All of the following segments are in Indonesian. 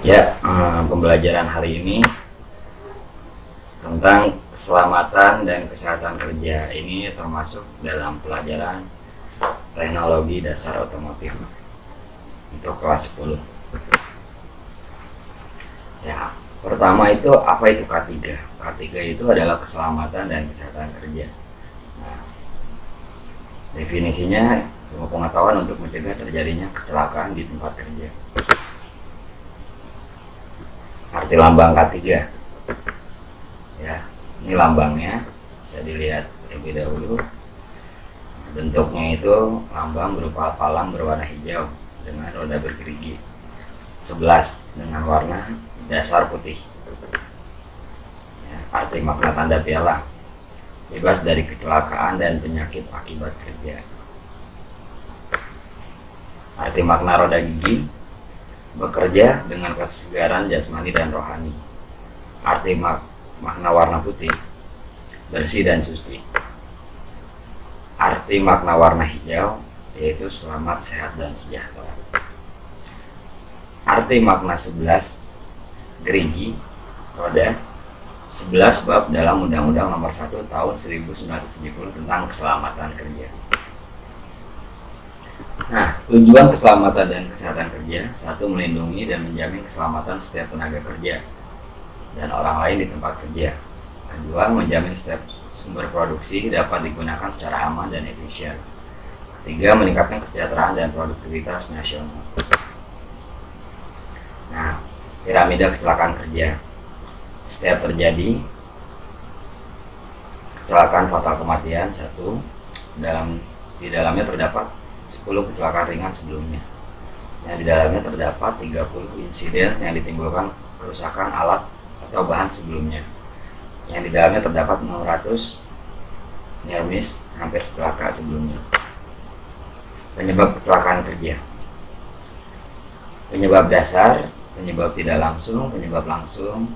Ya, pembelajaran hari ini tentang keselamatan dan kesehatan kerja. Ini termasuk dalam pelajaran teknologi dasar otomotif untuk kelas 10. Ya, pertama itu apa itu K3? K3 itu adalah keselamatan dan kesehatan kerja. Nah, definisinya ilmu pengetahuan untuk mencegah terjadinya kecelakaan di tempat kerja. Arti lambang K3, ya, ini lambangnya bisa dilihat terlebih dahulu. Bentuknya itu lambang berupa palang berwarna hijau dengan roda bergerigi 11 dengan warna dasar putih. Ya, arti makna tanda piala, bebas dari kecelakaan dan penyakit akibat kerja. Arti makna roda gigi, bekerja dengan kesegaran jasmani dan rohani. Arti makna warna putih, bersih dan suci. Arti makna warna hijau, yaitu selamat, sehat, dan sejahtera. Arti makna 11, gerigi, roda, 11 bab dalam Undang-Undang Nomor 1 Tahun 1970 tentang keselamatan kerja. Nah, tujuan keselamatan dan kesehatan kerja: satu, melindungi dan menjamin keselamatan setiap tenaga kerja dan orang lain di tempat kerja. Kedua, menjamin setiap sumber produksi dapat digunakan secara aman dan efisien. Ketiga, meningkatkan kesejahteraan dan produktivitas nasional. Nah, piramida kecelakaan kerja. Setiap terjadi kecelakaan fatal kematian, satu, di dalamnya terdapat 10 kecelakaan ringan sebelumnya. Yang di dalamnya terdapat 30 insiden yang ditimbulkan kerusakan alat atau bahan sebelumnya. Yang di dalamnya terdapat 600 near miss, hampir celaka sebelumnya. Penyebab kecelakaan kerja: penyebab dasar, penyebab tidak langsung, penyebab langsung,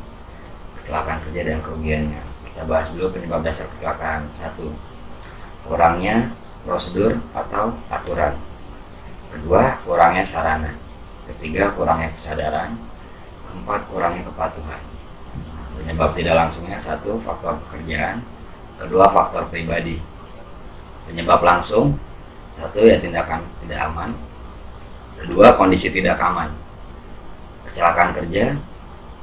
kecelakaan kerja dan kerugiannya. Kita bahas dulu penyebab dasar kecelakaan. Satu, kurangnya prosedur atau aturan. Kedua, kurangnya sarana. Ketiga, kurangnya kesadaran. Keempat, kurangnya kepatuhan. Penyebab tidak langsungnya: satu, faktor pekerjaan. Kedua, faktor pribadi. Penyebab langsung: satu, ya tindakan tidak aman. Kedua, kondisi tidak aman. Kecelakaan kerja: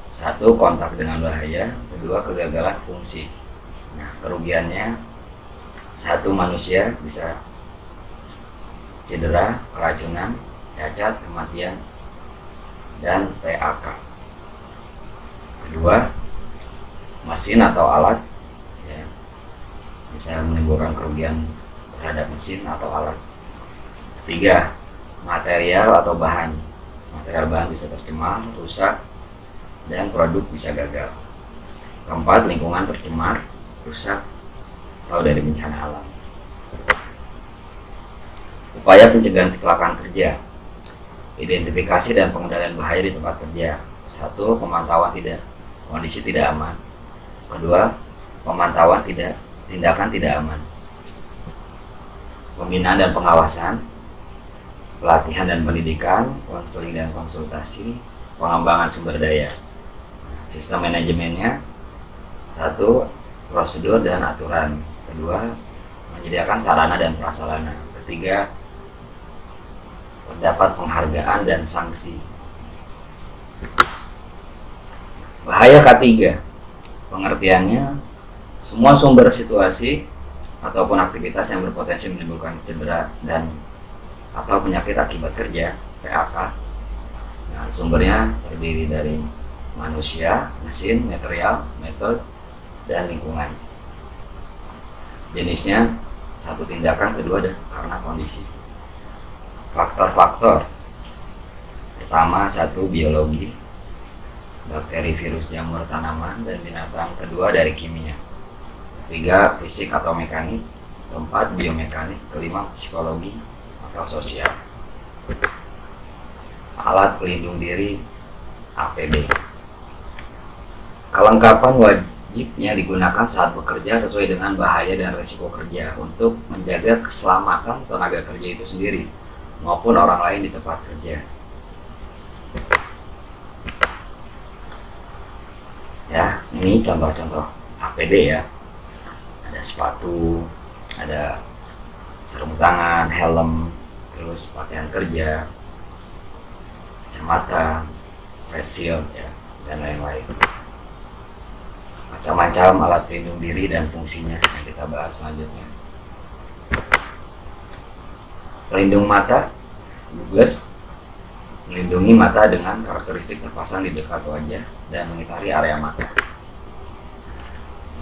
satu, kontak dengan bahaya. Kedua, kegagalan fungsi. Nah, kerugiannya: satu, manusia bisa cedera, keracunan, cacat, kematian, dan PAK. Kedua, mesin atau alat, ya, bisa menimbulkan kerugian terhadap mesin atau alat. Ketiga, material atau bahan. Material bahan bisa tercemar, rusak, dan produk bisa gagal. Keempat, lingkungan tercemar, rusak, atau dari bencana alam. Upaya pencegahan kecelakaan kerja: identifikasi dan pengendalian bahaya di tempat kerja. Satu, pemantauan kondisi tidak aman. Kedua, pemantauan tindakan tidak aman. Pembinaan dan pengawasan, pelatihan dan pendidikan, konseling dan konsultasi, pengembangan sumber daya. Sistem manajemennya: satu, prosedur dan aturan. Kedua, menyediakan sarana dan prasarana. Ketiga, terdapat penghargaan dan sanksi. Bahaya K3, pengertiannya: semua sumber situasi ataupun aktivitas yang berpotensi menimbulkan cedera dan atau penyakit akibat kerja, PAK. Nah, sumbernya terdiri dari manusia, mesin, material, metode, dan lingkungan. Jenisnya: satu, tindakan. Kedua, karena kondisi. Faktor-faktor: pertama, satu, biologi, bakteri, virus, jamur, tanaman, dan binatang. Kedua, dari kimia. Ketiga, fisik atau mekanik. Keempat, biomekanik. Kelima, psikologi atau sosial. Alat pelindung diri, APD. Kelengkapan wajibnya digunakan saat bekerja sesuai dengan bahaya dan risiko kerja untuk menjaga keselamatan tenaga kerja itu sendiri maupun orang lain di tempat kerja. Ini contoh-contoh APD ya, ada sepatu, ada sarung tangan, helm, terus pakaian kerja, kacamata, face shield ya, dan lain-lain. Macam-macam alat pelindung diri dan fungsinya yang kita bahas selanjutnya. Pelindung mata, gugus, melindungi mata dengan karakteristik terpasang di dekat wajah dan mengitari area mata.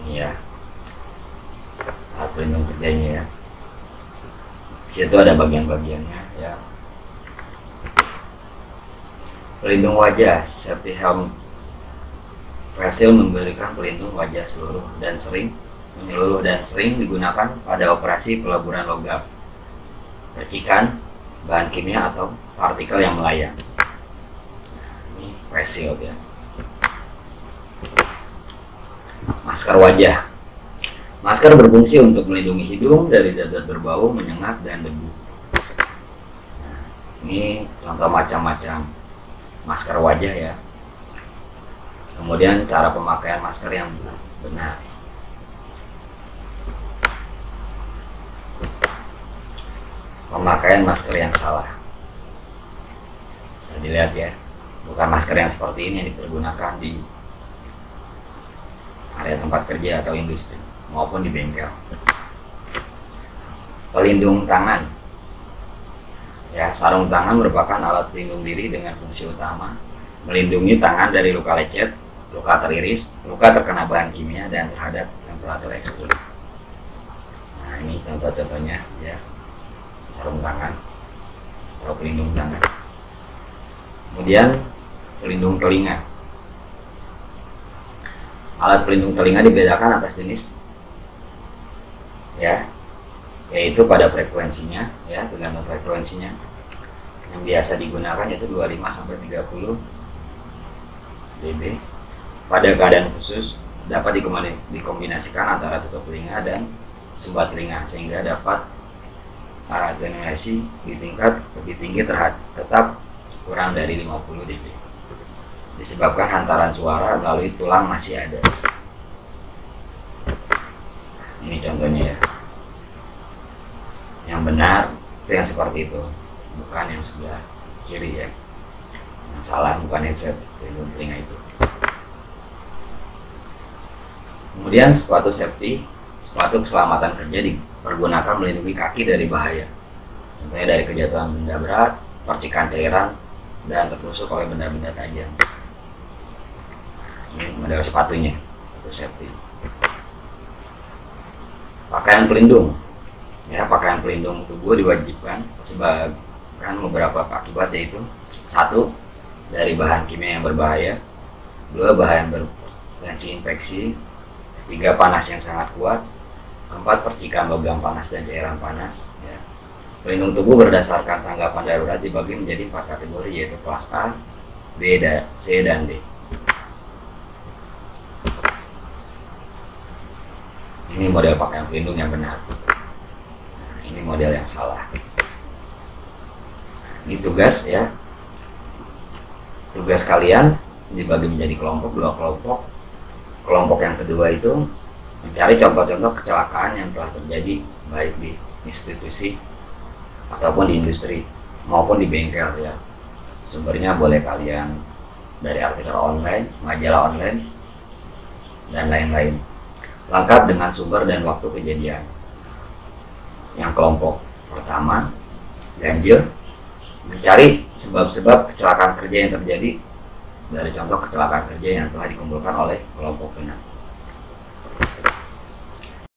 Ini ya, alat pelindung kerjanya ya. Di situ ada bagian-bagiannya ya. Pelindung wajah, safety helm face shield memberikan pelindung wajah menyeluruh dan sering digunakan pada operasi peleburan logam, percikan, bahan kimia atau partikel yang melayang. Ini face shield ya. Masker wajah. Masker berfungsi untuk melindungi hidung dari zat-zat berbau, menyengat, dan debu. Nah, ini contoh macam-macam masker wajah ya. Kemudian cara pemakaian masker yang benar. Pemakaian masker yang salah. Bisa dilihat ya, bukan masker yang seperti ini yang dipergunakan di area tempat kerja atau industri maupun di bengkel. Pelindung tangan. Ya, sarung tangan merupakan alat pelindung diri dengan fungsi utama melindungi tangan dari luka lecet, luka teriris, luka terkena bahan kimia, dan terhadap temperatur ekstrim. Nah, ini contoh-contohnya ya, sarung tangan atau pelindung tangan. Kemudian pelindung telinga. Alat pelindung telinga dibedakan atas jenis ya, yaitu pada frekuensinya ya, tergantung frekuensinya. Yang biasa digunakan yaitu 25 sampai 30 dB. Pada keadaan khusus dapat dikombinasikan antara tutup telinga dan sumbat telinga sehingga dapat atenuasi di tingkat lebih tinggi tetap kurang dari 50 dB. Disebabkan hantaran suara melalui tulang masih ada. Ini contohnya ya. Yang benar itu yang seperti itu, bukan yang sebelah kiri ya. Yang salah bukan headset pelindung telinga itu. Kemudian sepatu safety, sepatu keselamatan kerja dipergunakan melindungi kaki dari bahaya. Contohnya dari kejatuhan benda berat, percikan cairan, dan tertusuk oleh benda-benda tajam. Ini model sepatunya, sepatu safety. Pakaian pelindung. Ya, pakaian pelindung tubuh diwajibkan disebabkan beberapa akibat, yaitu 1. Dari bahan kimia yang berbahaya, 2. Bahan berpotensi infeksi, 3. Panas yang sangat kuat, 4. Percikan logam panas dan cairan panas ya. Pelindung tubuh berdasarkan tanggapan darurat dibagi menjadi 4 kategori, yaitu kelas A, B, C, dan D. Ini model pakaian pelindung yang benar. Ini model yang salah. Ini tugas ya. Tugas kalian dibagi menjadi kelompok, 2 kelompok. Kelompok yang kedua itu mencari contoh-contoh kecelakaan yang telah terjadi baik di institusi ataupun di industri maupun di bengkel ya. Sumbernya boleh kalian dari artikel online, majalah online, dan lain-lain. Lengkap dengan sumber dan waktu kejadian. Yang kelompok pertama, ganjil, mencari sebab-sebab kecelakaan kerja yang terjadi dari contoh kecelakaan kerja yang telah dikumpulkan oleh kelompok benar.